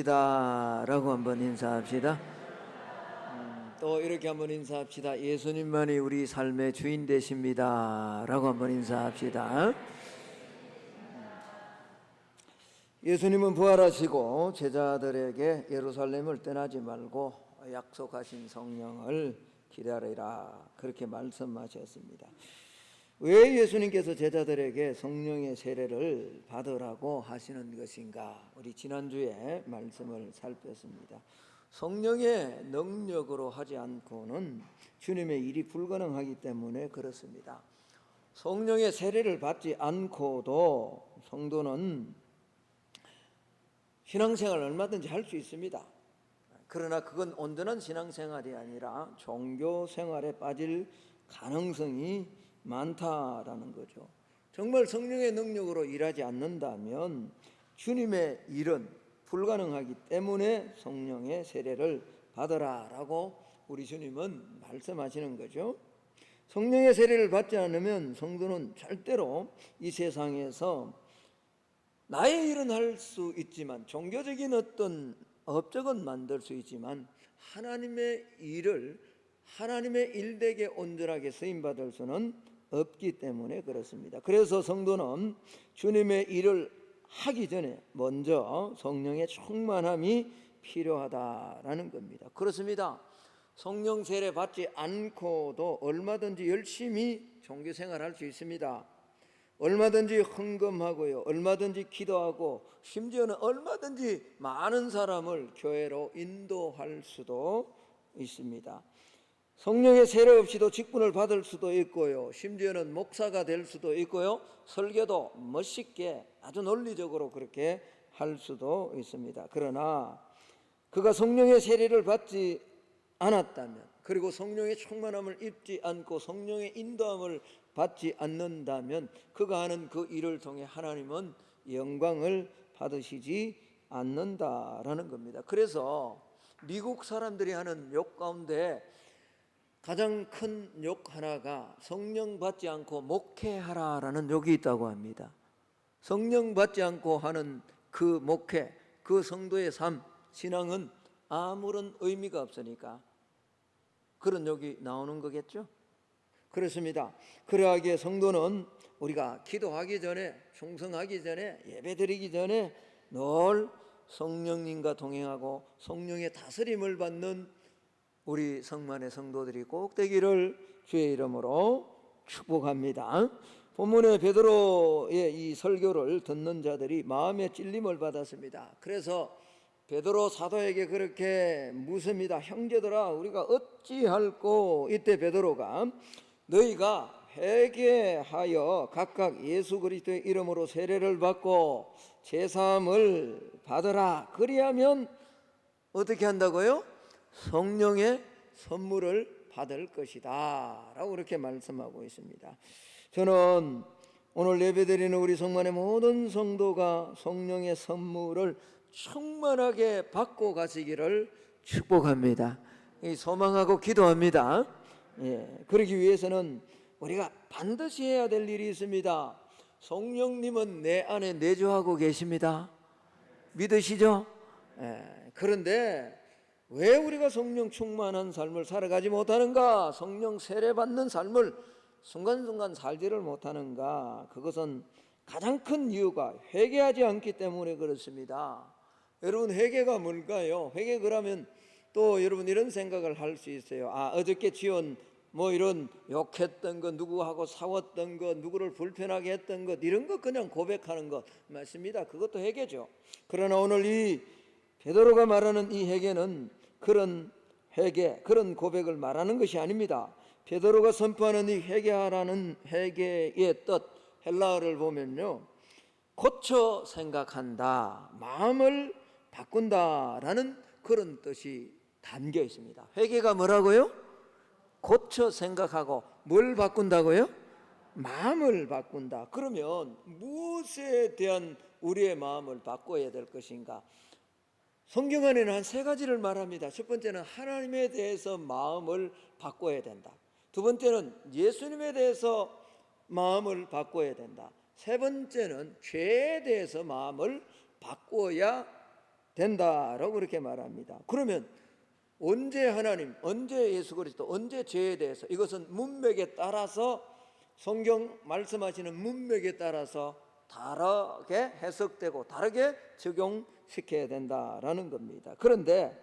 라고 한번 인사합시다. 또 이렇게 한번 인사합시다. 예수님만이 우리 삶의 주인 되십니다 라고 한번 인사합시다. 예수님은 부활하시고 제자들에게 예루살렘을 떠나지 말고 약속하신 성령을 기다리라 그렇게 말씀하셨습니다. 왜 예수님께서 제자들에게 성령의 세례를 받으라고 하시는 것인가? 우리 지난주에 말씀을 살폈습니다. 성령의 능력으로 하지 않고는 주님의 일이 불가능하기 때문에 그렇습니다. 성령의 세례를 받지 않고도 성도는 신앙생활을 얼마든지 할 수 있습니다. 그러나 그건 온전한 신앙생활이 아니라 종교생활에 빠질 가능성이 많다라는 거죠. 정말 성령의 능력으로 일하지 않는다면 주님의 일은 불가능하기 때문에 성령의 세례를 받으라라고 우리 주님은 말씀하시는 거죠. 성령의 세례를 받지 않으면 성도는 절대로 이 세상에서 나의 일은 할 수 있지만, 종교적인 어떤 업적은 만들 수 있지만 하나님의 일을 하나님의 일되게 온전하게 쓰임받을 수는 없기 때문에 그렇습니다. 그래서 성도는 주님의 일을 하기 전에 먼저 성령의 충만함이 필요하다라는 겁니다. 그렇습니다. 성령 세례 받지 않고도 얼마든지 열심히 종교생활할 수 있습니다. 얼마든지 헌금하고요, 얼마든지 기도하고, 심지어는 얼마든지 많은 사람을 교회로 인도할 수도 있습니다. 성령의 세례 없이도 직분을 받을 수도 있고요, 심지어는 목사가 될 수도 있고요, 설교도 멋있게 아주 논리적으로 그렇게 할 수도 있습니다. 그러나 그가 성령의 세례를 받지 않았다면, 그리고 성령의 충만함을 입지 않고 성령의 인도함을 받지 않는다면 그가 하는 그 일을 통해 하나님은 영광을 받으시지 않는다라는 겁니다. 그래서 미국 사람들이 하는 욕 가운데 가장 큰 욕 하나가 성령 받지 않고 목회하라라는 욕이 있다고 합니다. 성령 받지 않고 하는 그 목회, 그 성도의 삶, 신앙은 아무런 의미가 없으니까 그런 욕이 나오는 거겠죠. 그렇습니다. 그러하기에 성도는 우리가 기도하기 전에, 충성하기 전에, 예배드리기 전에 늘 성령님과 동행하고 성령의 다스림을 받는 우리 성만의 성도들이 꼭 되기를 주의 이름으로 축복합니다. 본문의 베드로의 이 설교를 듣는 자들이 마음의 찔림을 받았습니다. 그래서 베드로 사도에게 그렇게 묻습니다. 형제들아, 우리가 어찌할꼬? 이때 베드로가 너희가 회개하여 각각 예수 그리스도의 이름으로 세례를 받고 제사함을 받으라. 그리하면 어떻게 한다고요? 성령의 선물을 받을 것이다 라고 그렇게 말씀하고 있습니다. 저는 오늘 예배드리는 우리 성만의 모든 성도가 성령의 선물을 충만하게 받고 가시기를 축복합니다. 소망하고 기도합니다. 그러기 위해서는 우리가 반드시 해야 될 일이 있습니다. 성령님은 내 안에 내주하고 계십니다. 믿으시죠? 그런데 왜 우리가 성령 충만한 삶을 살아가지 못하는가? 성령 세례받는 삶을 순간순간 살지를 못하는가? 그것은 가장 큰 이유가 회개하지 않기 때문에 그렇습니다. 여러분, 회개가 뭘까요? 회개 그러면 또 여러분 이런 생각을 할 수 있어요. 어저께 지은 이런 욕했던 것, 누구하고 싸웠던 것, 누구를 불편하게 했던 것, 이런 것 그냥 고백하는 것 맞습니다. 그것도 회개죠. 그러나 오늘 이 베드로가 말하는 이 회개는 그런 회개, 그런 고백을 말하는 것이 아닙니다. 베드로가 선포하는 이 회개하라는 회개의 뜻, 헬라어를 보면요, 고쳐 생각한다, 마음을 바꾼다라는 그런 뜻이 담겨 있습니다. 회개가 뭐라고요? 고쳐 생각하고 뭘 바꾼다고요? 마음을 바꾼다. 그러면 무엇에 대한 우리의 마음을 바꿔야 될 것인가? 성경 안에는 한 세 가지를 말합니다. 첫 번째는 하나님에 대해서 마음을 바꿔야 된다. 두 번째는 예수님에 대해서 마음을 바꿔야 된다. 세 번째는 죄에 대해서 마음을 바꿔야 된다라고 그렇게 말합니다. 그러면 언제 하나님, 언제 예수 그리스도, 언제 죄에 대해서, 이것은 문맥에 따라서, 성경 말씀하시는 문맥에 따라서 다르게 해석되고 다르게 적용시켜야 된다라는 겁니다. 그런데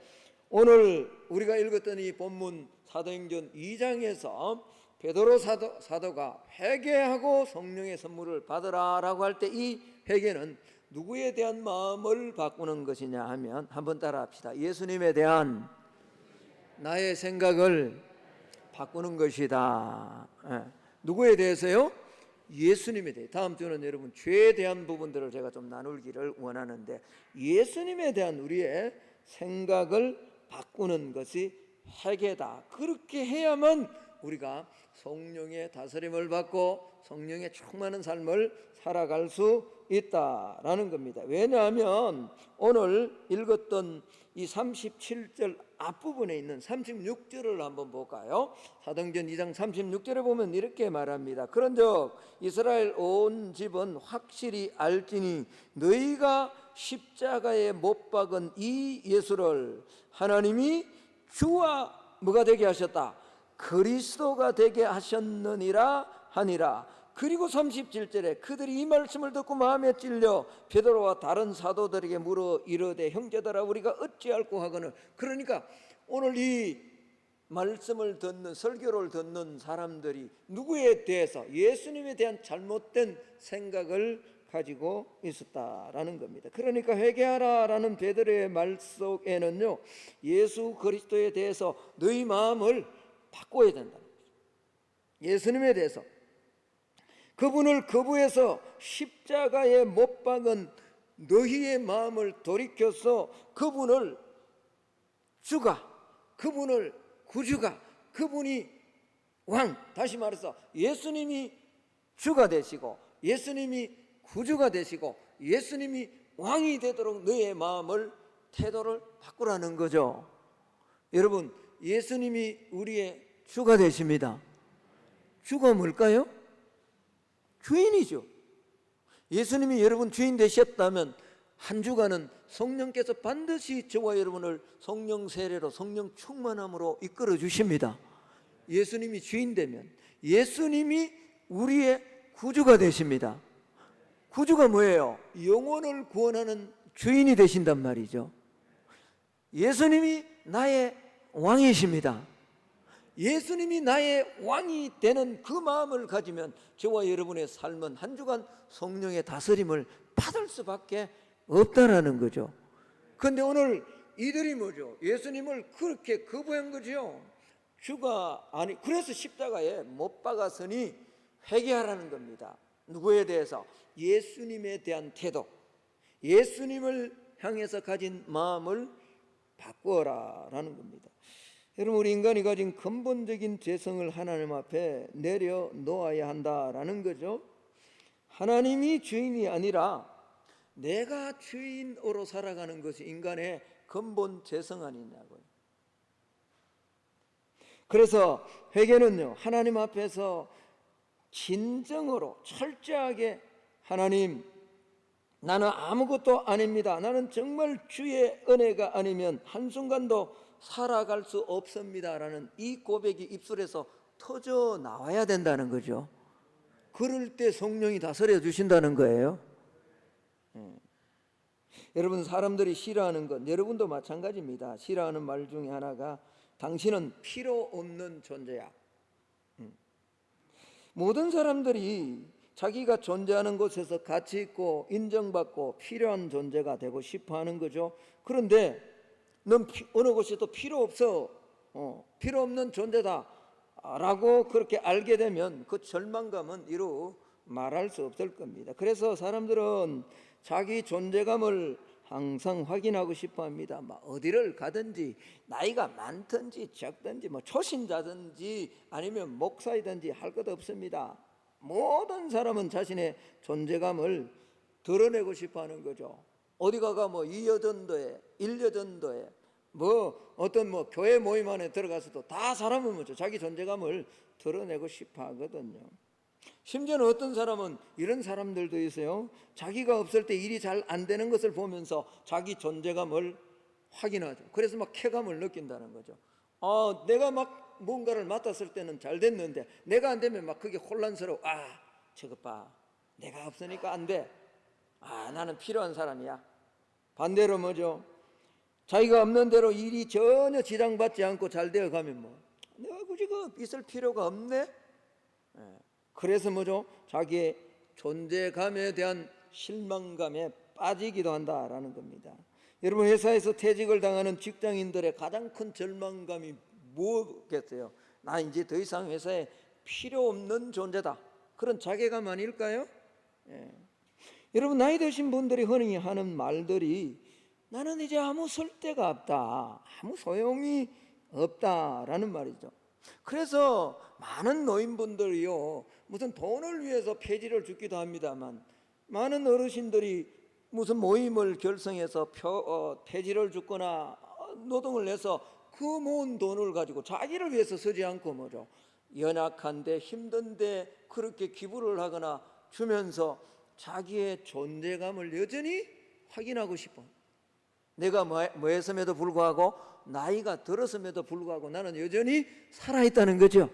오늘 우리가 읽었던 이 본문 사도행전 2장에서 베드로 사도가 회개하고 성령의 선물을 받으라라고 할 때 이 회개는 누구에 대한 마음을 바꾸는 것이냐 하면, 한번 따라 합시다. 예수님에 대한 나의 생각을 바꾸는 것이다. 누구에 대해서요? 예수님에 대해. 다음 주는 여러분 죄에 대한 부분들을 제가 좀 나누기를 원하는데, 예수님에 대한 우리의 생각을 바꾸는 것이 회개다. 그렇게 해야만 우리가 성령의 다스림을 받고 성령의 충만한 삶을 살아갈 수 있다라는 겁니다. 왜냐하면 오늘 읽었던 이 37절 앞부분에 있는 36절을 한번 볼까요? 사도행전 2장 36절에 보면 이렇게 말합니다. 그런즉 이스라엘 온 집은 확실히 알지니 너희가 십자가에 못 박은 이 예수를 하나님이 주와 뭐가 되게 하셨다? 그리스도가 되게 하셨느니라 하니라. 그리고 37절에 그들이 이 말씀을 듣고 마음에 찔려 베드로와 다른 사도들에게 물어 이르되 형제들아 우리가 어찌할꼬 하거늘. 그러니까 오늘 이 말씀을 듣는, 설교를 듣는 사람들이 누구에 대해서, 예수님에 대한 잘못된 생각을 가지고 있었다라는 겁니다. 그러니까 회개하라라는 베드로의 말 속에는요, 예수 그리스도에 대해서 너희 마음을 바꿔야 된다는 거죠. 예수님에 대해서, 그분을 거부해서 십자가에 못 박은 너희의 마음을 돌이켜서 그분을 주가, 그분을 구주가, 그분이 왕, 다시 말해서 예수님이 주가 되시고 예수님이 구주가 되시고 예수님이 왕이 되도록 너의 마음을, 태도를 바꾸라는 거죠. 여러분, 예수님이 우리의 주가 되십니다. 주가 뭘까요? 주인이죠. 예수님이 여러분 주인 되셨다면 한 주간은 성령께서 반드시 저와 여러분을 성령 세례로, 성령 충만함으로 이끌어 주십니다. 예수님이 주인 되면 예수님이 우리의 구주가 되십니다. 구주가 뭐예요? 영혼을 구원하는 주인이 되신단 말이죠. 예수님이 나의 왕이십니다. 예수님이 나의 왕이 되는 그 마음을 가지면 저와 여러분의 삶은 한 주간 성령의 다스림을 받을 수밖에 없다라는 거죠. 그런데 오늘 이들이 뭐죠? 예수님을 그렇게 거부한 거죠. 주가 아니, 그래서 십자가에 못 박았으니 회개하라는 겁니다. 누구에 대해서? 예수님에 대한 태도, 예수님을 향해서 가진 마음을 바꾸어라라는 겁니다. 여러분, 우리 인간이 가진 근본적인 죄성을 하나님 앞에 내려놓아야 한다라는 거죠. 하나님이 주인이 아니라 내가 주인으로 살아가는 것이 인간의 근본 죄성 아니냐고요. 그래서 회개는요, 하나님 앞에서 진정으로 철저하게 하나님, 나는 아무것도 아닙니다. 나는 정말 주의 은혜가 아니면 한순간도 살아갈 수 없습니다라는 이 고백이 입술에서 터져 나와야 된다는 거죠. 그럴 때 성령이 다스려 주신다는 거예요. 여러분, 사람들이 싫어하는 건, 여러분도 마찬가지입니다. 싫어하는 말 중에 하나가 당신은 필요 없는 존재야. 모든 사람들이 자기가 존재하는 곳에서 가치 있고 인정받고 필요한 존재가 되고 싶어 하는 거죠. 그런데 넌 어느 곳에도 필요 없어, 필요 없는 존재다 라고 그렇게 알게 되면 그 절망감은 이루 말할 수 없을 겁니다. 그래서 사람들은 자기 존재감을 항상 확인하고 싶어 합니다. 어디를 가든지, 나이가 많든지 적든지, 초신자든지 아니면 목사이든지 할 것 없습니다. 모든 사람은 자신의 존재감을 드러내고 싶어 하는 거죠. 어디 가가 이여전도에, 일여전도에, 어떤 교회 모임 안에 들어가서도 다 사람은 자기 존재감을 드러내고 싶어 하거든요. 심지어는 어떤 사람은 이런 사람들도 있어요. 자기가 없을 때 일이 잘 안 되는 것을 보면서 자기 존재감을 확인하죠. 그래서 막 쾌감을 느낀다는 거죠. 내가 막 뭔가를 맡았을 때는 잘 됐는데 내가 안 되면 막 그게 혼란스러워. 저것 봐, 내가 없으니까 안 돼. 나는 필요한 사람이야. 반대로 뭐죠? 자기가 없는 대로 일이 전혀 지장받지 않고 잘 되어 가면 내가 굳이 있을 필요가 없네. 그래서 뭐죠? 자기의 존재감에 대한 실망감에 빠지기도 한다라는 겁니다. 여러분, 회사에서 퇴직을 당하는 직장인들의 가장 큰 절망감이 뭐겠어요? 나 이제 더 이상 회사에 필요 없는 존재다, 그런 자괴감 아닐까요? 여러분, 나이 드신 분들이 흔히 하는 말들이 나는 이제 아무 쓸데가 없다, 아무 소용이 없다라는 말이죠. 그래서 많은 노인분들이요, 무슨 돈을 위해서 폐지를 죽기도 합니다만, 많은 어르신들이 무슨 모임을 결성해서 폐지를 죽거나 노동을 해서 그 모은 돈을 가지고 자기를 위해서 쓰지 않고 뭐죠, 연약한데 힘든데 그렇게 기부를 하거나 주면서 자기의 존재감을 여전히 확인하고 싶어. 내가 뭐했음에도 불구하고, 나이가 들었음에도 불구하고 나는 여전히 살아있다는 거죠.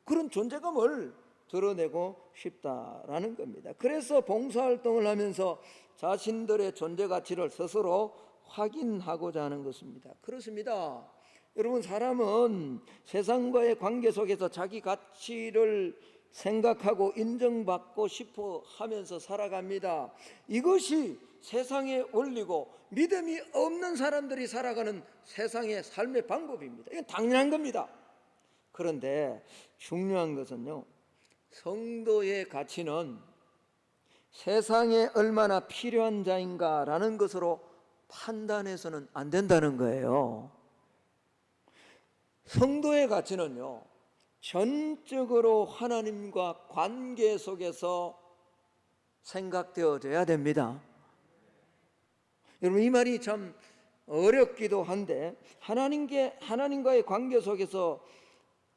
그런 존재감을 드러내고 싶다라는 겁니다. 그래서 봉사활동을 하면서 자신들의 존재 가치를 스스로 확인하고자 하는 것입니다. 그렇습니다. 여러분, 사람은 세상과의 관계 속에서 자기 가치를 생각하고 인정받고 싶어 하면서 살아갑니다. 이것이 세상의 원리고 믿음이 없는 사람들이 살아가는 세상의 삶의 방법입니다. 이건 당연한 겁니다. 그런데 중요한 것은요, 성도의 가치는 세상에 얼마나 필요한 자인가라는 것으로 판단해서는 안 된다는 거예요. 성도의 가치는요, 전적으로 하나님과 관계 속에서 생각되어져야 됩니다. 여러분, 이 말이 참 어렵기도 한데, 하나님과의 관계 속에서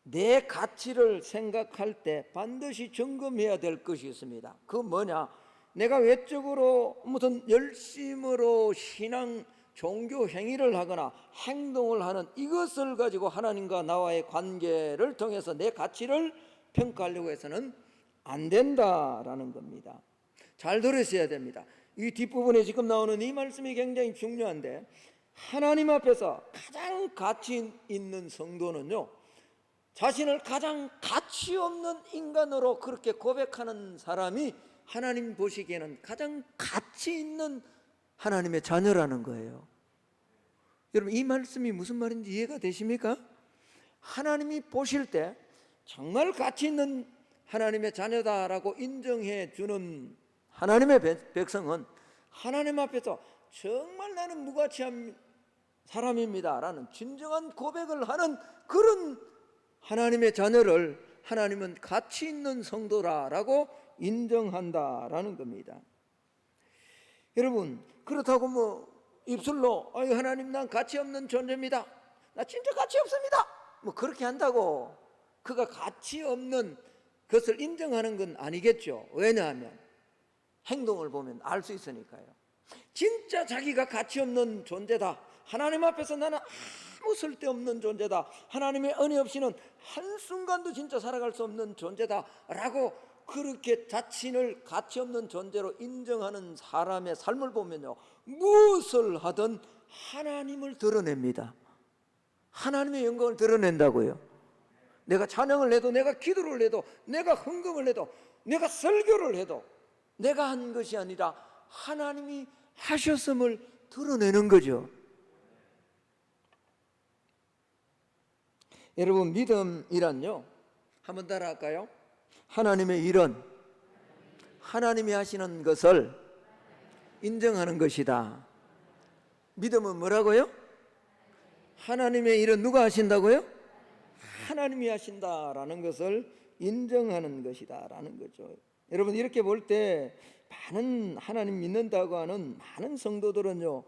내 가치를 생각할 때 반드시 점검해야 될 것이 있습니다. 그건 뭐냐? 내가 외적으로 무슨 열심으로 신앙 종교 행위를 하거나 행동을 하는 이것을 가지고 하나님과 나와의 관계를 통해서 내 가치를 평가하려고 해서는 안 된다라는 겁니다. 잘 들으셔야 됩니다. 이 뒷부분에 지금 나오는 이 말씀이 굉장히 중요한데, 하나님 앞에서 가장 가치 있는 성도는요, 자신을 가장 가치 없는 인간으로 그렇게 고백하는 사람이 하나님 보시기에는 가장 가치 있는 하나님의 자녀라는 거예요. 여러분, 이 말씀이 무슨 말인지 이해가 되십니까? 하나님이 보실 때 정말 가치 있는 하나님의 자녀다라고 인정해 주는 하나님의 백성은 하나님 앞에서 정말 나는 무가치한 사람입니다라는 진정한 고백을 하는 그런 하나님의 자녀를 하나님은 가치 있는 성도라라고 인정한다라는 겁니다. 여러분, 그렇다고 입술로 하나님, 난 가치 없는 존재입니다, 나 진짜 가치 없습니다, 그렇게 한다고 그가 가치 없는 것을 인정하는 건 아니겠죠. 왜냐하면 행동을 보면 알 수 있으니까요. 진짜 자기가 가치 없는 존재다, 하나님 앞에서 나는 아무 쓸데없는 존재다, 하나님의 은혜 없이는 한순간도 진짜 살아갈 수 없는 존재다 라고 그렇게 자신을 가치 없는 존재로 인정하는 사람의 삶을 보면요, 무엇을 하든 하나님을 드러냅니다. 하나님의 영광을 드러낸다고요. 내가 찬양을 해도, 내가 기도를 해도, 내가 헌금을 해도, 내가 설교를 해도 내가 한 것이 아니라 하나님이 하셨음을 드러내는 거죠. 여러분, 믿음이란요, 한번 따라할까요? 하나님의 일은 하나님이 하시는 것을 인정하는 것이다. 믿음은 뭐라고요? 하나님의 일은 누가 하신다고요? 하나님이 하신다라는 것을 인정하는 것이다라는 거죠. 여러분, 이렇게 볼 때 많은 하나님 믿는다고 하는 많은 성도들은요,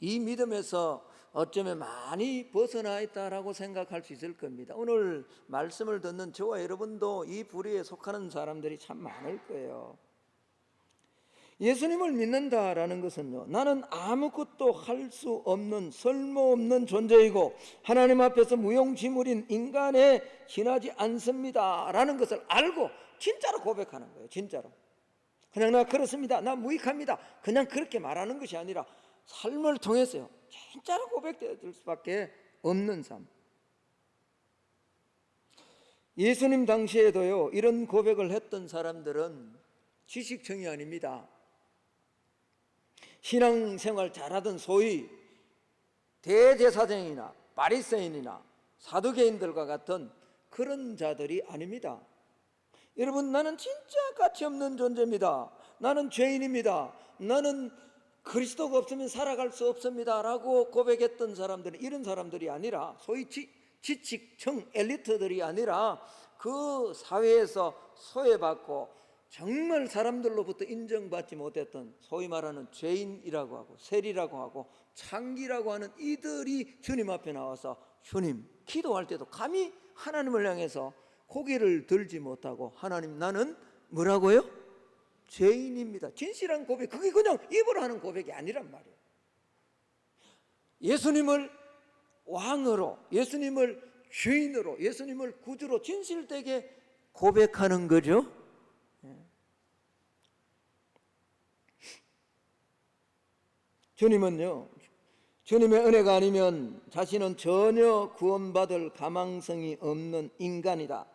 이 믿음에서 어쩌면 많이 벗어나 있다라고 생각할 수 있을 겁니다. 오늘 말씀을 듣는 저와 여러분도 이 부류에 속하는 사람들이 참 많을 거예요. 예수님을 믿는다라는 것은요, 나는 아무것도 할 수 없는 쓸모없는 존재이고 하나님 앞에서 무용지물인 인간에 지나지 않습니다 라는 것을 알고 진짜로 고백하는 거예요. 진짜로. 그냥 나 그렇습니다, 나 무익합니다, 그냥 그렇게 말하는 것이 아니라 삶을 통해서요, 진짜로 고백될 수밖에 없는 삶. 예수님 당시에도요, 이런 고백을 했던 사람들은 지식층이 아닙니다. 신앙생활 잘하던 소위 대제사장이나 바리새인이나 사두개인들과 같은 그런 자들이 아닙니다. 여러분, 나는 진짜 가치없는 존재입니다, 나는 죄인입니다, 나는 그리스도가 없으면 살아갈 수 없습니다 라고 고백했던 사람들은 이런 사람들이 아니라, 소위 지식층 엘리트들이 아니라 그 사회에서 소외받고 정말 사람들로부터 인정받지 못했던 소위 말하는 죄인이라고 하고 세리라고 하고 창기라고 하는 이들이 주님 앞에 나와서 주님, 기도할 때도 감히 하나님을 향해서 고개를 들지 못하고 하나님, 나는 뭐라고요? 죄인입니다. 진실한 고백, 그게 그냥 입으로 하는 고백이 아니란 말이에요. 예수님을 왕으로, 예수님을 주인으로, 예수님을 구주로 진실되게 고백하는 거죠. 주님은요, 주님의 은혜가 아니면 자신은 전혀 구원받을 가망성이 없는 인간이다,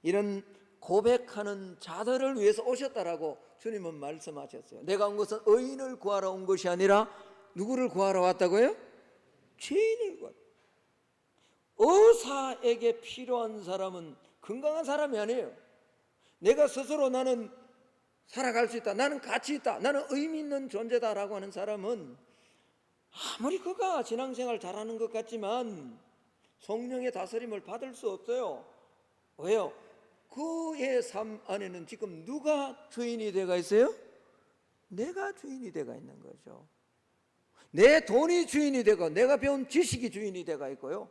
이런 고백하는 자들을 위해서 오셨다라고 주님은 말씀하셨어요. 내가 온 것은 의인을 구하러 온 것이 아니라 누구를 구하러 왔다고요? 죄인을 구하러. 의사에게 필요한 사람은 건강한 사람이 아니에요. 내가 스스로 나는 살아갈 수 있다, 나는 가치 있다, 나는 의미 있는 존재다라고 하는 사람은 아무리 그가 신앙생활 잘하는 것 같지만 성령의 다스림을 받을 수 없어요. 왜요? 그의 삶 안에는 지금 누가 주인이 되어 있어요? 내가 주인이 되어 있는 거죠. 내 돈이 주인이 되고 내가 배운 지식이 주인이 되어 있고요.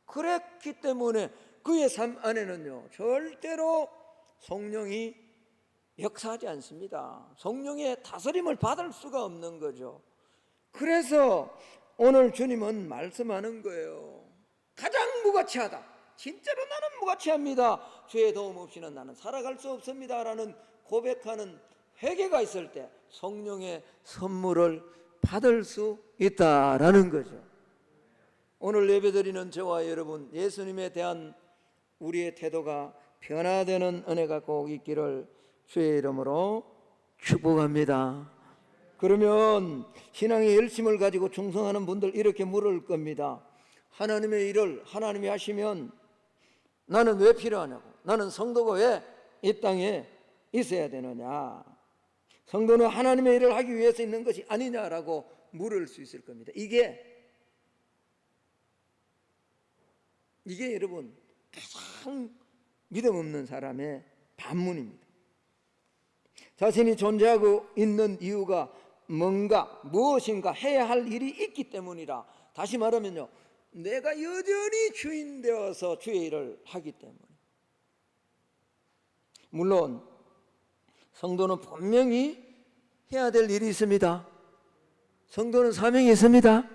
그랬기 때문에 그의 삶 안에는요, 절대로 성령이 역사하지 않습니다. 성령의 다스림을 받을 수가 없는 거죠. 그래서 오늘 주님은 말씀하는 거예요. 가장 무가치하다, 진짜로 나는 무가치합니다, 주의 도움 없이는 나는 살아갈 수 없습니다 라는 고백하는 회개가 있을 때 성령의 선물을 받을 수 있다라는 거죠. 오늘 예배드리는 저와 여러분, 예수님에 대한 우리의 태도가 변화되는 은혜가 꼭 있기를 주의 이름으로 축복합니다. 그러면 신앙의 열심을 가지고 충성하는 분들 이렇게 물을 겁니다. 하나님의 일을 하나님이 하시면 나는 왜 필요하냐고, 나는 성도가 왜 이 땅에 있어야 되느냐, 성도는 하나님의 일을 하기 위해서 있는 것이 아니냐라고 물을 수 있을 겁니다. 이게 여러분 가장 믿음 없는 사람의 반문입니다. 자신이 존재하고 있는 이유가 뭔가, 무엇인가 해야 할 일이 있기 때문이라. 다시 말하면요, 내가 여전히 주인 되어서 주의 일을 하기 때문에. 물론 성도는 분명히 해야 될 일이 있습니다. 성도는 사명이 있습니다.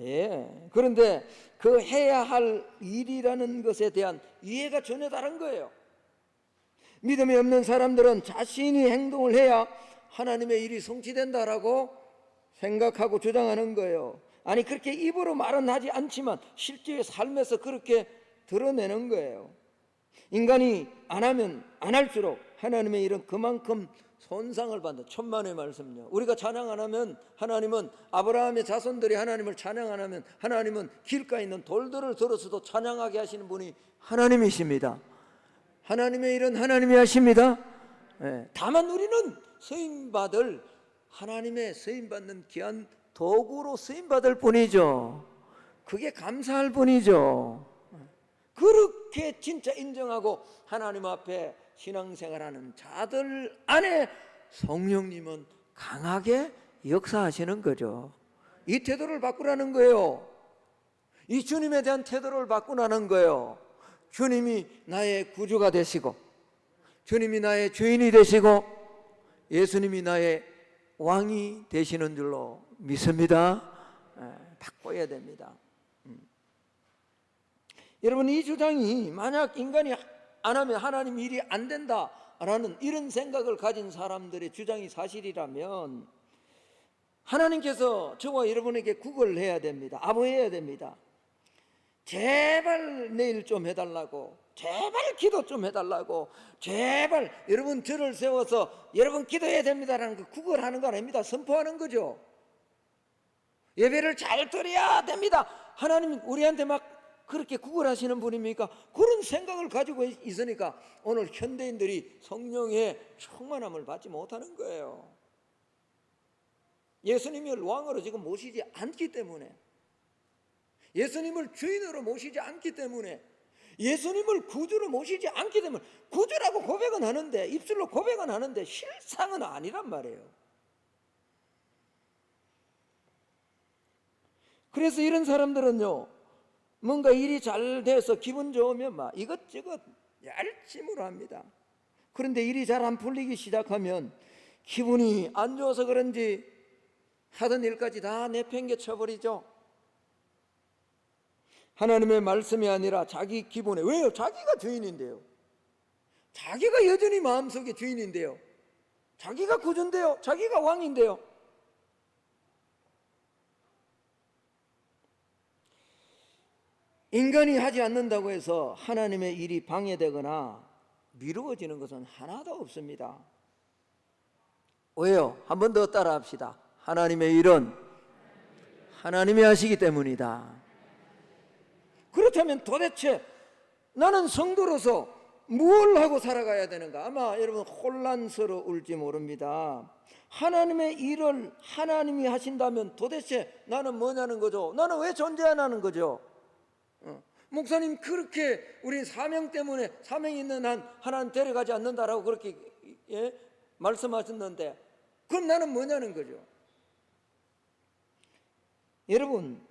예. 그런데 그 해야 할 일이라는 것에 대한 이해가 전혀 다른 거예요. 믿음이 없는 사람들은 자신이 행동을 해야 하나님의 일이 성취된다라고 생각하고 주장하는 거예요. 아니, 그렇게 입으로 말은 하지 않지만 실제의 삶에서 그렇게 드러내는 거예요. 인간이 안 하면 안 할수록 하나님의 일은 그만큼 손상을 받는, 천만의 말씀요. 우리가 찬양 안 하면 하나님은, 아브라함의 자손들이 하나님을 찬양 안 하면 하나님은 길가에 있는 돌들을 들어서도 찬양하게 하시는 분이 하나님이십니다. 하나님의 일은 하나님이 하십니다. 예. 다만 우리는 쓰임받을, 하나님의 쓰임받는 귀한 도구로 쓰임받을 뿐이죠. 그게 감사할 뿐이죠. 그렇게 진짜 인정하고 하나님 앞에 신앙생활하는 자들 안에 성령님은 강하게 역사하시는 거죠. 이 태도를 바꾸라는 거예요. 이 주님에 대한 태도를 바꾸라는 거예요. 주님이 나의 구주가 되시고, 주님이 나의 주인이 되시고, 예수님이 나의 왕이 되시는 줄로 믿습니다. 바꿔야 됩니다. 여러분, 이 주장이 만약 인간이 안 하면 하나님 일이 안 된다라는 이런 생각을 가진 사람들의 주장이 사실이라면 하나님께서 저와 여러분에게 구걸을 해야 됩니다. 아부해야 됩니다. 제발 내일 좀 해달라고, 제발 기도 좀 해달라고, 제발 여러분 절을 세워서 여러분 기도해야 됩니다라는 그 구걸하는 거 아닙니다. 선포하는 거죠. 예배를 잘 드려야 됩니다. 하나님 우리한테 막 그렇게 구걸하시는 분입니까? 그런 생각을 가지고 있으니까 오늘 현대인들이 성령의 충만함을 받지 못하는 거예요. 예수님을 왕으로 지금 모시지 않기 때문에, 예수님을 주인으로 모시지 않기 때문에, 예수님을 구주로 모시지 않기 때문에, 구주라고 고백은 하는데, 입술로 고백은 하는데 실상은 아니란 말이에요. 그래서 이런 사람들은요, 뭔가 일이 잘 돼서 기분 좋으면 막 이것저것 열심으로 합니다. 그런데 일이 잘 안 풀리기 시작하면 기분이 안 좋아서 그런지 하던 일까지 다 내팽개쳐 버리죠. 하나님의 말씀이 아니라 자기 기분에, 왜요? 자기가 주인인데요. 자기가 여전히 마음속에 주인인데요. 자기가 구주인데요. 자기가 왕인데요. 인간이 하지 않는다고 해서 하나님의 일이 방해되거나 미루어지는 것은 하나도 없습니다. 왜요? 한 번 더 따라 합시다. 하나님의 일은 하나님이 하시기 때문이다. 그렇다면 도대체 나는 성도로서 뭘 하고 살아가야 되는가? 아마 여러분 혼란스러울지 모릅니다. 하나님의 일을 하나님이 하신다면 도대체 나는 뭐냐는 거죠. 나는 왜 존재하냐는 거죠. 목사님, 그렇게 우리 사명 때문에 사명이 있는 한 하나님 데려가지 않는다라고 그렇게 말씀하셨는데, 그럼 나는 뭐냐는 거죠. 여러분,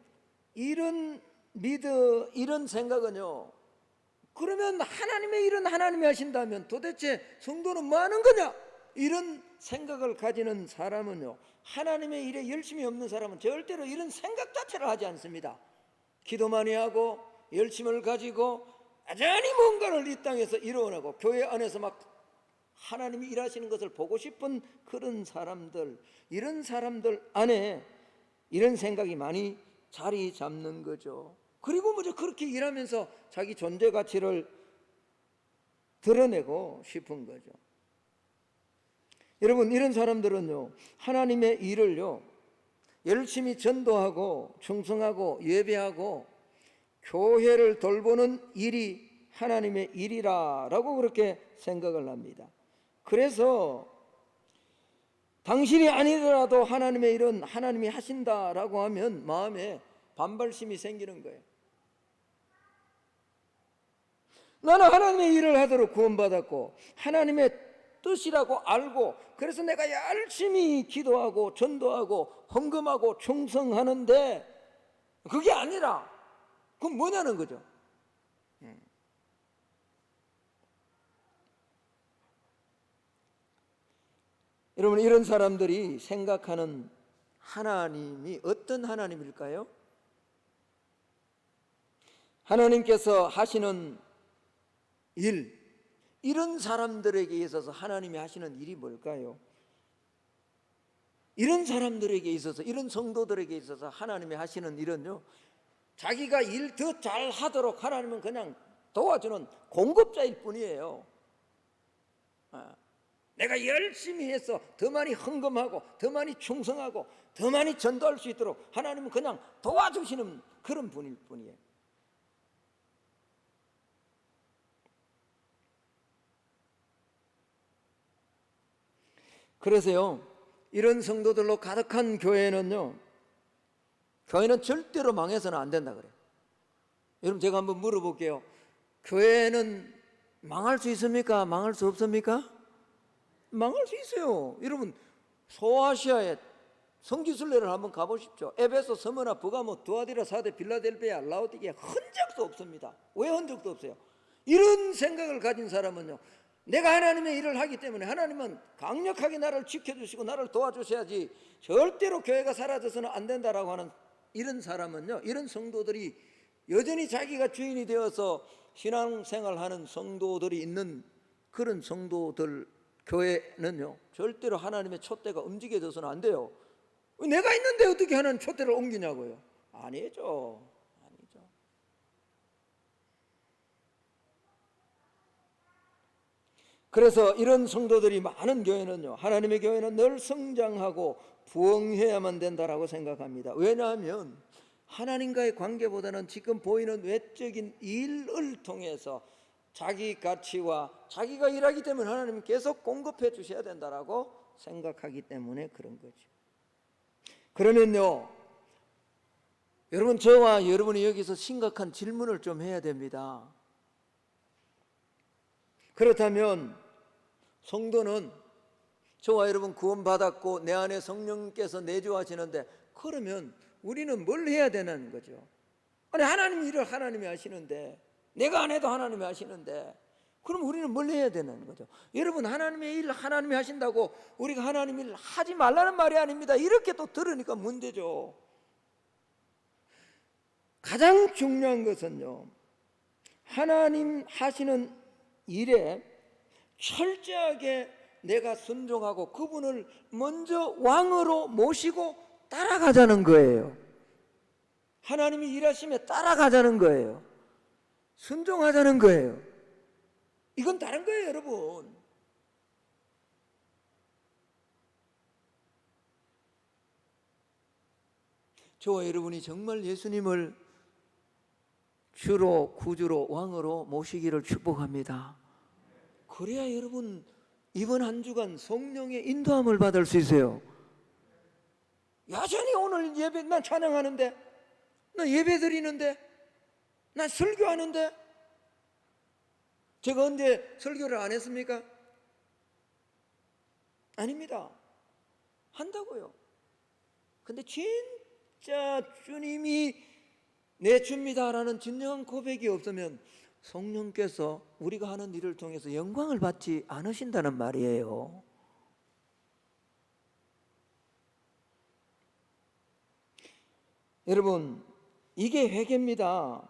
이런 생각은요, 그러면 하나님의 일은 하나님이 하신다면 도대체 성도는 뭐 하는 거냐? 이런 생각을 가지는 사람은요, 하나님의 일에 열심이 없는 사람은 절대로 이런 생각 자체를 하지 않습니다. 기도 많이 하고 열심을 가지고 여전히 뭔가를 이 땅에서 이루어내고 교회 안에서 막 하나님이 일하시는 것을 보고 싶은 그런 사람들, 이런 사람들 안에 이런 생각이 많이 자리 잡는 거죠. 그리고 먼저 그렇게 일하면서 자기 존재 가치를 드러내고 싶은 거죠. 여러분, 이런 사람들은요, 하나님의 일을요, 열심히 전도하고 충성하고 예배하고 교회를 돌보는 일이 하나님의 일이라고 그렇게 생각을 합니다. 그래서 당신이 아니더라도 하나님의 일은 하나님이 하신다라고 하면 마음에 반발심이 생기는 거예요. 나는 하나님의 일을 하도록 구원받았고 하나님의 뜻이라고 알고, 그래서 내가 열심히 기도하고 전도하고 헌금하고 충성하는데 그게 아니라 그건 뭐냐는 거죠. 여러분, 이런 사람들이 생각하는 하나님이 어떤 하나님일까요? 하나님께서 하시는 일, 이런 사람들에게 있어서 하나님이 하시는 일이 뭘까요? 이런 사람들에게 있어서, 이런 성도들에게 있어서 하나님이 하시는 일은요, 자기가 일 더 잘하도록 하나님은 그냥 도와주는 공급자일 뿐이에요. 내가 열심히 해서 더 많이 헌금하고 더 많이 충성하고 더 많이 전도할 수 있도록 하나님은 그냥 도와주시는 그런 분일 뿐이에요. 그래서요, 이런 성도들로 가득한 교회는 절대로 망해서는 안 된다 그래요. 여러분, 제가 한번 물어볼게요. 교회는 망할 수 있습니까? 망할 수 없습니까? 망할 수 있어요. 여러분, 소아시아에 성지순례를 한번 가보십시오. 에베소, 스무나, 버가모, 두아디라, 사데, 빌라델비아, 라오디게아 흔적도 없습니다. 왜 흔적도 없어요? 이런 생각을 가진 사람은요, 내가 하나님의 일을 하기 때문에 하나님은 강력하게 나를 지켜주시고 나를 도와주셔야지 절대로 교회가 사라져서는 안 된다라고 하는 이런 사람은요, 이런 성도들이 여전히 자기가 주인이 되어서 신앙생활하는 성도들이 있는 그런 성도들 교회는요, 절대로 하나님의 촛대가 움직여져서는 안 돼요. 내가 있는데 어떻게 하나님 촛대를 옮기냐고요? 아니죠. 그래서 이런 성도들이 많은 교회는요, 하나님의 교회는 늘 성장하고 부흥해야만 된다라고 생각합니다. 왜냐하면 하나님과의 관계보다는 지금 보이는 외적인 일을 통해서 자기 가치와 자기가 일하기 때문에 하나님은 계속 공급해 주셔야 된다라고 생각하기 때문에 그런 거죠. 그러면요, 여러분, 저와 여러분이 여기서 심각한 질문을 좀 해야 됩니다. 그렇다면 성도는, 저와 여러분 구원받았고 내 안에 성령께서 내주하시는데, 그러면 우리는 뭘 해야 되는 거죠? 아니, 하나님 일을 하나님이 하시는데, 내가 안 해도 하나님이 하시는데, 그럼 우리는 뭘 해야 되는 거죠? 여러분, 하나님의 일 하나님이 하신다고 우리가 하나님 일 하지 말라는 말이 아닙니다. 이렇게 또 들으니까 문제죠. 가장 중요한 것은요, 하나님 하시는 일에 철저하게 내가 순종하고 그분을 먼저 왕으로 모시고 따라가자는 거예요. 하나님이 일하심에 따라가자는 거예요. 순종하자는 거예요. 이건 다른 거예요, 여러분. 저와 여러분이 정말 예수님을 주로, 구주로, 왕으로 모시기를 축복합니다. 그래야 여러분 이번 한 주간 성령의 인도함을 받을 수 있어요. 여전히 오늘 예배, 난 찬양하는데, 난 예배 드리는데, 난 설교하는데, 제가 언제 설교를 안 했습니까? 아닙니다. 한다고요. 근데 진짜 주님이 내 줍니다라는 진정한 고백이 없으면 성령께서 우리가 하는 일을 통해서 영광을 받지 않으신다는 말이에요. 여러분, 이게 회개입니다.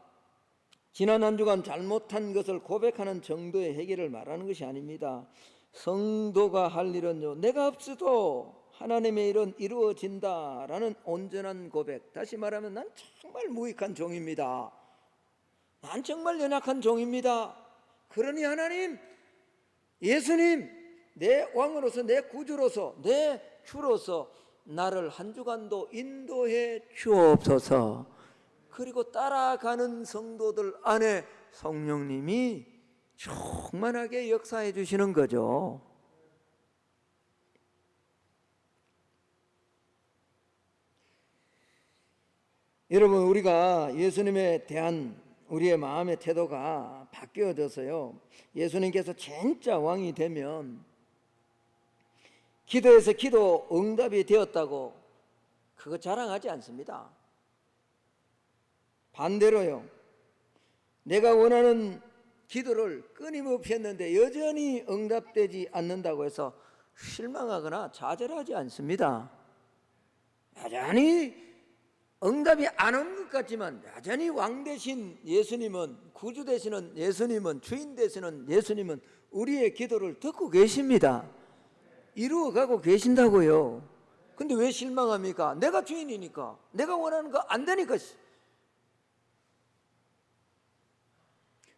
지난 한 주간 잘못한 것을 고백하는 정도의 회개를 말하는 것이 아닙니다. 성도가 할 일은요, 내가 없어도 하나님의 일은 이루어진다라는 온전한 고백. 다시 말하면 난 정말 무익한 종입니다. 난 정말 연약한 종입니다. 그러니 하나님, 예수님, 내 왕으로서, 내 구주로서, 내 주로서 나를 한 주간도 인도해 주옵소서. 그리고 따라가는 성도들 안에 성령님이 충만하게 역사해 주시는 거죠. 여러분, 우리가 예수님에 대한 우리의 마음의 태도가 바뀌어져서요, 예수님께서 진짜 왕이 되면 기도해서 기도 응답이 되었다고 그거 자랑하지 않습니다. 반대로요, 내가 원하는 기도를 끊임없이 했는데 여전히 응답되지 않는다고 해서 실망하거나 좌절하지 않습니다. 여전히 응답이 안 온 것 같지만 여전히 왕 되신 예수님은, 구주 되시는 예수님은, 주인 되시는 예수님은 우리의 기도를 듣고 계십니다. 이루어가고 계신다고요. 근데 왜 실망합니까? 내가 주인이니까, 내가 원하는 거 안 되니까.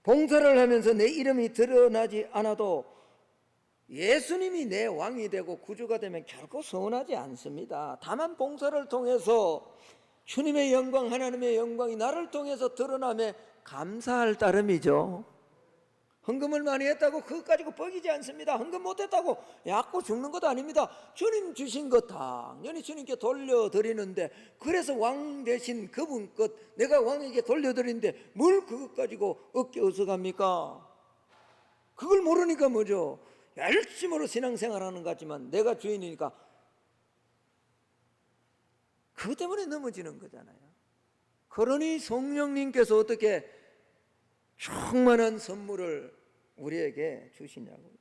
봉사를 하면서 내 이름이 드러나지 않아도 예수님이 내 왕이 되고 구주가 되면 결코 서운하지 않습니다. 다만 봉사를 통해서 주님의 영광, 하나님의 영광이 나를 통해서 드러남에 감사할 따름이죠. 헌금을 많이 했다고 그것 가지고 뻐기지 않습니다. 헌금 못했다고 약고 죽는 것도 아닙니다. 주님 주신 것 당연히 주님께 돌려드리는데, 그래서 왕 대신 그분 것 내가 왕에게 돌려드리는데 뭘 그것 가지고 어깨 어서갑니까? 그걸 모르니까 뭐죠? 열심으로 신앙생활하는 것 같지만 내가 주인이니까 그것 때문에 넘어지는 거잖아요. 그러니 성령님께서 어떻게 충만한 선물을 우리에게 주시냐고요.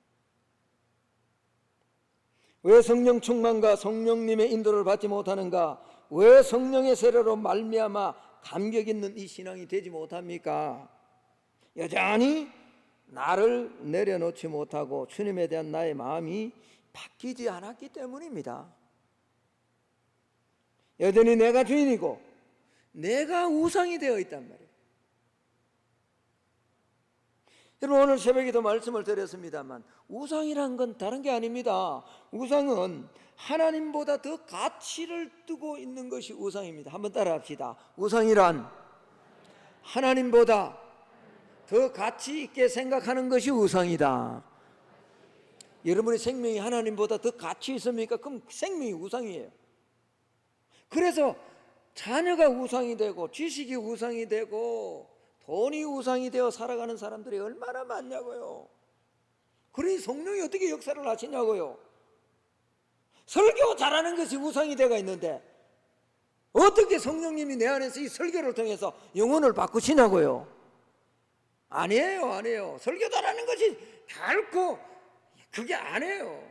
왜 성령 충만과 성령님의 인도를 받지 못하는가? 왜 성령의 세례로 말미암아 감격 있는 이 신앙이 되지 못합니까? 여전히 나를 내려놓지 못하고 주님에 대한 나의 마음이 바뀌지 않았기 때문입니다. 여전히 내가 주인이고 내가 우상이 되어 있단 말이에요. 여러분, 오늘 새벽에도 말씀을 드렸습니다만 우상이란 건 다른 게 아닙니다. 우상은 하나님보다 더 가치를 두고 있는 것이 우상입니다. 한번 따라합시다. 우상이란 하나님보다 더 가치 있게 생각하는 것이 우상이다. 여러분의 생명이 하나님보다 더 가치 있습니까? 그럼 생명이 우상이에요. 그래서 자녀가 우상이 되고 지식이 우상이 되고 돈이 우상이 되어 살아가는 사람들이 얼마나 많냐고요. 그러니 성령이 어떻게 역사를 하시냐고요. 설교 잘하는 것이 우상이 되어 있는데 어떻게 성령님이 내 안에서 이 설교를 통해서 영혼을 바꾸시냐고요. 아니에요. 설교 잘하는 것이 결코 그게 아니에요.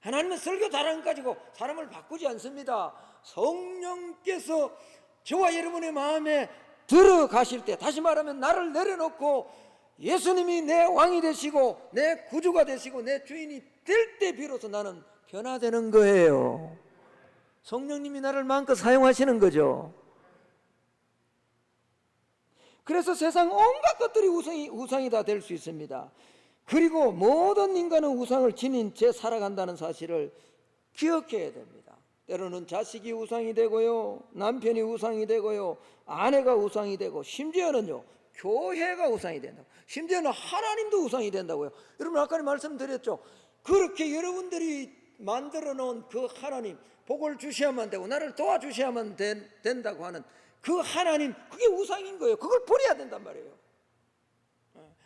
하나님은 설교 잘하는 것 가지고 사람을 바꾸지 않습니다. 성령께서 저와 여러분의 마음에 들어가실 때, 다시 말하면 나를 내려놓고 예수님이 내 왕이 되시고 내 구주가 되시고 내 주인이 될 때 비로소 나는 변화되는 거예요. 성령님이 나를 마음껏 사용하시는 거죠. 그래서 세상 온갖 것들이 우상이 다 될 수 있습니다. 그리고 모든 인간은 우상을 지닌 채 살아간다는 사실을 기억해야 됩니다. 때로는 자식이 우상이 되고요, 남편이 우상이 되고요, 아내가 우상이 되고, 심지어는요 교회가 우상이 된다고, 심지어는 하나님도 우상이 된다고요. 여러분, 아까 말씀드렸죠. 그렇게 여러분들이 만들어 놓은 그 하나님, 복을 주셔야만 되고 나를 도와주셔야만 된다고 하는 그 하나님, 그게 우상인 거예요. 그걸 버려야 된단 말이에요.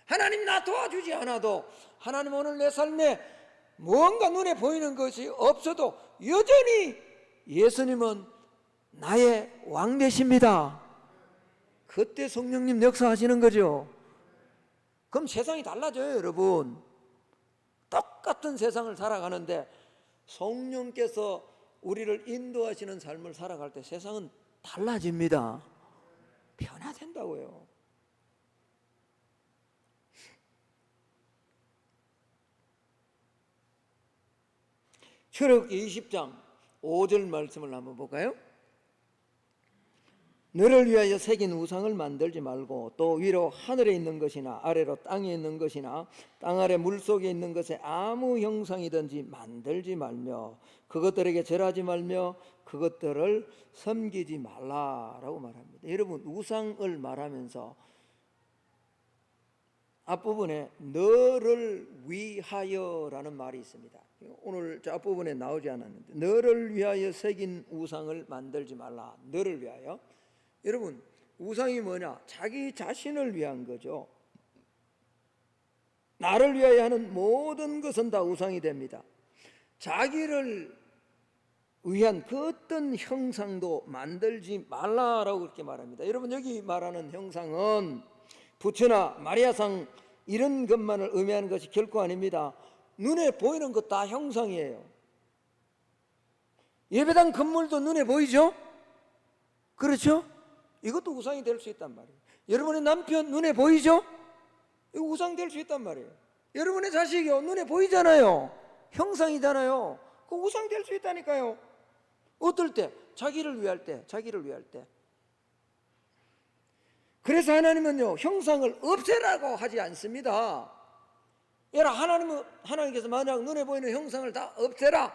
하나님 나 도와주지 않아도, 하나님 오늘 내 삶에 무언가 눈에 보이는 것이 없어도 여전히 예수님은 나의 왕 되십니다. 그때 성령님 역사하시는 거죠. 그럼 세상이 달라져요. 여러분, 똑같은 세상을 살아가는데 성령께서 우리를 인도하시는 삶을 살아갈 때 세상은 달라집니다. 변화된다고요. 출애굽기 20장 5절 말씀을 한번 볼까요? 너를 위하여 새긴 우상을 만들지 말고 또 위로 하늘에 있는 것이나 아래로 땅에 있는 것이나 땅 아래 물속에 있는 것에 아무 형상이든지 만들지 말며 그것들에게 절하지 말며 그것들을 섬기지 말라라고 말합니다. 여러분, 우상을 말하면서 앞부분에 너를 위하여라는 말이 있습니다. 오늘 저 앞부분에 나오지 않았는데, 너를 위하여 새긴 우상을 만들지 말라. 너를 위하여. 여러분, 우상이 뭐냐? 자기 자신을 위한 거죠. 나를 위하여 하는 모든 것은 다 우상이 됩니다. 자기를 위한 그 어떤 형상도 만들지 말라라고 그렇게 말합니다. 여러분, 여기 말하는 형상은 부처나 마리아상 이런 것만을 의미하는 것이 결코 아닙니다. 눈에 보이는 것 다 형상이에요. 예배당 건물도 눈에 보이죠? 그렇죠? 이것도 우상이 될 수 있단 말이에요. 여러분의 남편 눈에 보이죠? 이거 우상 될 수 있단 말이에요. 여러분의 자식이요, 눈에 보이잖아요. 형상이잖아요. 그 우상 될 수 있다니까요. 어떨 때? 자기를 위할 때. 그래서 하나님은요, 형상을 없애라고 하지 않습니다. 하나님께서 만약 눈에 보이는 형상을 다 없애라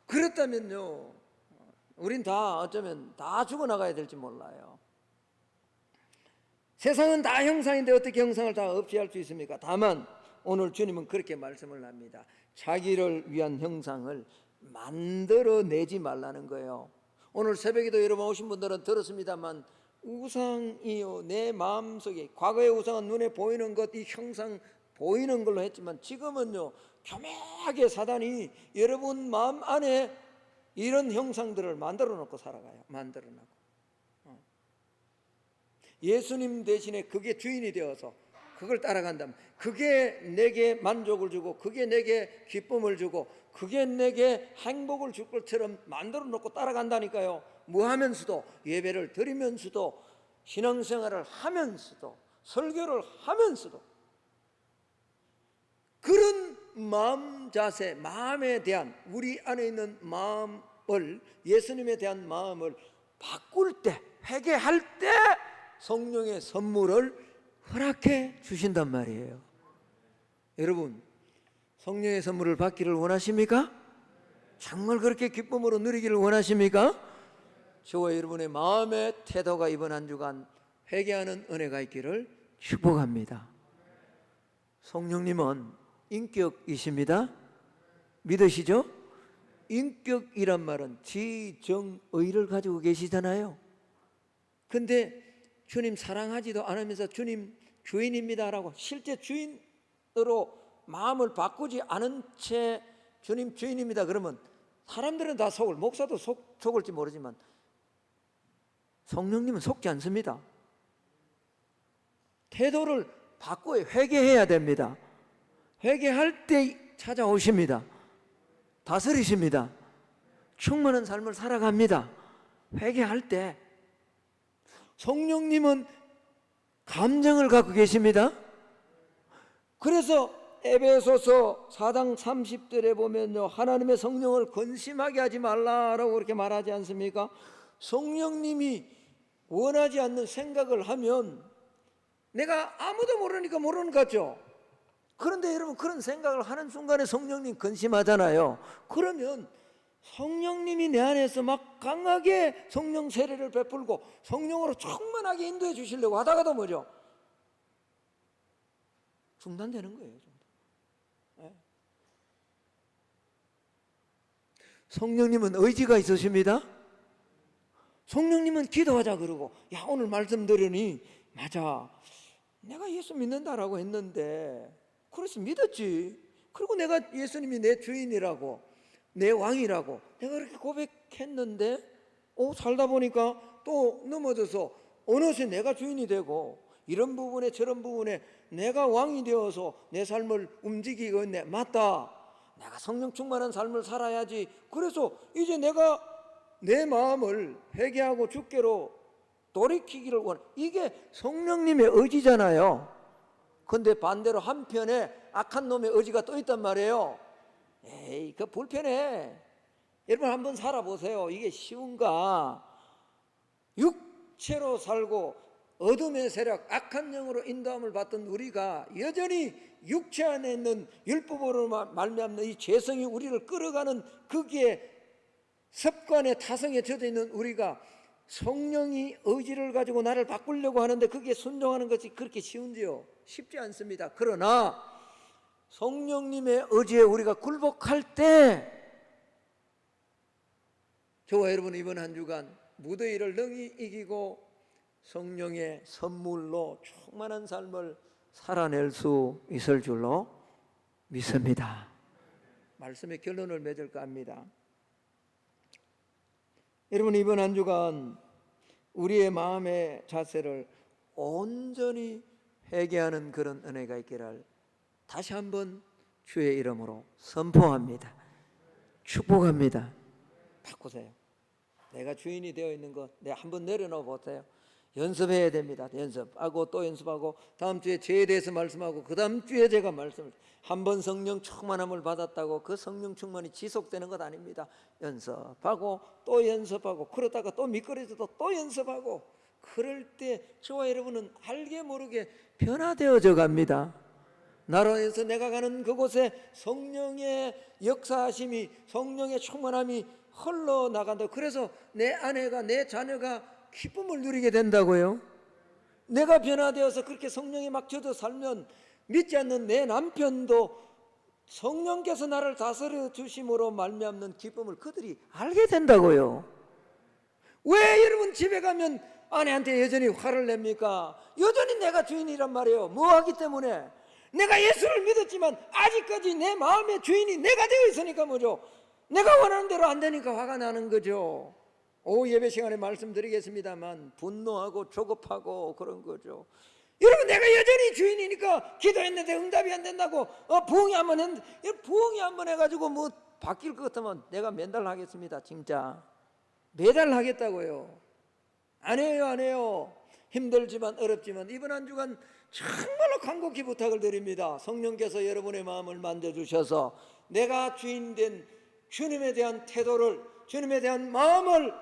그랬다면요, 우린 다 어쩌면 다 죽어나가야 될지 몰라요. 세상은 다 형상인데 어떻게 형상을 다 없애할 수 있습니까? 다만 오늘 주님은 그렇게 말씀을 합니다. 자기를 위한 형상을 만들어내지 말라는 거예요. 오늘 새벽에도 여러분 오신 분들은 들었습니다만, 우상이요, 내 마음속에, 과거의 우상은 눈에 보이는 것, 이 형상 보이는 걸로 했지만 지금은요, 교묘하게 사단이 여러분 마음 안에 이런 형상들을 만들어 놓고 살아가요. 만들어 놓고. 예수님 대신에 그게 주인이 되어서 그걸 따라간다면 그게 내게 만족을 주고 그게 내게 기쁨을 주고 그게 내게 행복을 줄 것처럼 만들어 놓고 따라간다니까요. 뭐 하면서도, 예배를 드리면서도, 신앙생활을 하면서도, 설교를 하면서도 그런 마음 자세, 마음에 대한, 우리 안에 있는 마음을, 예수님에 대한 마음을 바꿀 때, 회개할 때 성령의 선물을 허락해 주신단 말이에요. 여러분, 성령의 선물을 받기를 원하십니까? 정말 그렇게 기쁨으로 누리기를 원하십니까? 저와 여러분의 마음의 태도가 이번 한 주간 회개하는 은혜가 있기를 축복합니다. 성령님은 인격이십니다. 믿으시죠? 인격이란 말은 지정의를 가지고 계시잖아요. 근데 주님 사랑하지도 않으면서 주님 주인입니다라고 실제 주인으로 마음을 바꾸지 않은 채 주님 주인입니다 그러면 사람들은 다 속을, 목사도 속을지 모르지만 성령님은 속지 않습니다. 태도를 바꿔야, 회개해야 됩니다. 회개할 때 찾아오십니다. 다스리십니다. 충만한 삶을 살아갑니다. 회개할 때. 성령님은 감정을 갖고 계십니다. 그래서 에베소서 4장 30절에 보면요, 하나님의 성령을 근심하게 하지 말라라고 그렇게 말하지 않습니까? 성령님이 원하지 않는 생각을 하면 내가 아무도 모르니까 모르는 것 같죠. 그런데 여러분, 그런 생각을 하는 순간에 성령님 근심하잖아요. 그러면 성령님이 내 안에서 막 강하게 성령 세례를 베풀고 성령으로 충만하게 인도해 주시려고 하다가도 뭐죠? 중단되는 거예요. 네. 성령님은 의지가 있으십니다. 성령님은 기도하자 그러고, 야 오늘 말씀 들으니 맞아, 내가 예수 믿는다라고 했는데 그래서 믿었지. 그리고 내가 예수님이 내 주인이라고, 내 왕이라고 내가 그렇게 고백했는데 살다 보니까 또 넘어져서 어느새 내가 주인이 되고, 이런 부분에 저런 부분에 내가 왕이 되어서 내 삶을 움직이고 있네. 맞다, 내가 성령 충만한 삶을 살아야지. 그래서 이제 내가 내 마음을 회개하고 주께로 돌이키기를 원해. 이게 성령님의 의지잖아요. 근데 반대로 한편에 악한 놈의 의지가 또 있단 말이에요. 에이, 그 불편해. 여러분 한번 살아보세요. 이게 쉬운가? 육체로 살고 어둠의 세력, 악한 영으로 인도함을 받던 우리가 여전히 육체 안에 있는 율법으로 말미암는 이 죄성이 우리를 끌어가는 거기에 습관의 타성에 젖어 있는 우리가 성령이 의지를 가지고 나를 바꾸려고 하는데 그게 순종하는 것이 그렇게 쉬운지요? 쉽지 않습니다. 그러나 성령님의 의지에 우리가 굴복할 때, 저와 여러분 이번 한 주간 무더위를 능히 이기고 성령의 선물로 충만한 삶을 살아낼 수 있을 줄로 믿습니다. 말씀의 결론을 맺을까 합니다. 여러분 이번 한 주간 우리의 마음의 자세를 온전히 회개하는 그런 은혜가 있기를 다시 한번 주의 이름으로 선포합니다. 축복합니다. 바꾸세요. 내가 주인이 되어 있는 것 내가 한번 내려놓아 보세요. 연습해야 됩니다. 연습하고 또 연습하고, 다음 주에 죄에 대해서 말씀하고, 그 다음 주에 제가 말씀을, 한번 성령 충만함을 받았다고 그 성령 충만이 지속되는 것 아닙니다. 연습하고 또 연습하고, 그러다가 또 미끄러져도 또 연습하고, 그럴 때 저와 여러분은 알게 모르게 변화되어져 갑니다. 나라에서 내가 가는 그곳에 성령의 역사하심이, 성령의 충만함이 흘러나간다. 그래서 내 아내가, 내 자녀가 기쁨을 누리게 된다고요. 내가 변화되어서 그렇게 성령에 막 젖어 살면 믿지 않는 내 남편도 성령께서 나를 다스려 주심으로 말미암는 기쁨을 그들이 알게 된다고요. 왜 여러분 집에 가면 아내한테 여전히 화를 냅니까? 여전히 내가 주인이란 말이에요. 뭐 하기 때문에? 내가 예수를 믿었지만 아직까지 내 마음의 주인이 내가 되어 있으니까 뭐죠? 내가 원하는 대로 안 되니까 화가 나는 거죠. 오후 예배 시간에 말씀드리겠습니다만 분노하고 조급하고 그런 거죠. 여러분, 내가 여전히 주인이니까 기도했는데 응답이 안 된다고 부흥이 한 번 했는데, 부흥이 한 번 해가지고 뭐 바뀔 것 같으면 내가 맨날 하겠습니다. 진짜 매달 하겠다고요. 안 해요, 안 해요. 힘들지만 어렵지만 이번 한 주간 정말로 간곡히 부탁을 드립니다. 성령께서 여러분의 마음을 만져주셔서 내가 주인된 주님에 대한 태도를, 주님에 대한 마음을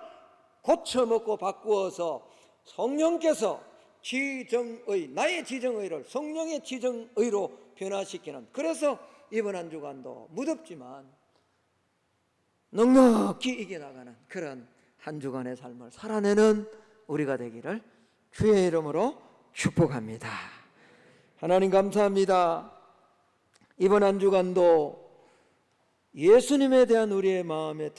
고쳐먹고 바꾸어서 성령께서 지정의, 나의 지정의를 성령의 지정의로 변화시키는, 그래서 이번 한 주간도 무덥지만 넉넉히 이겨나가는 그런 한 주간의 삶을 살아내는 우리가 되기를 주의 이름으로 축복합니다. 하나님 감사합니다. 이번 한 주간도 예수님에 대한 우리의 마음의 태도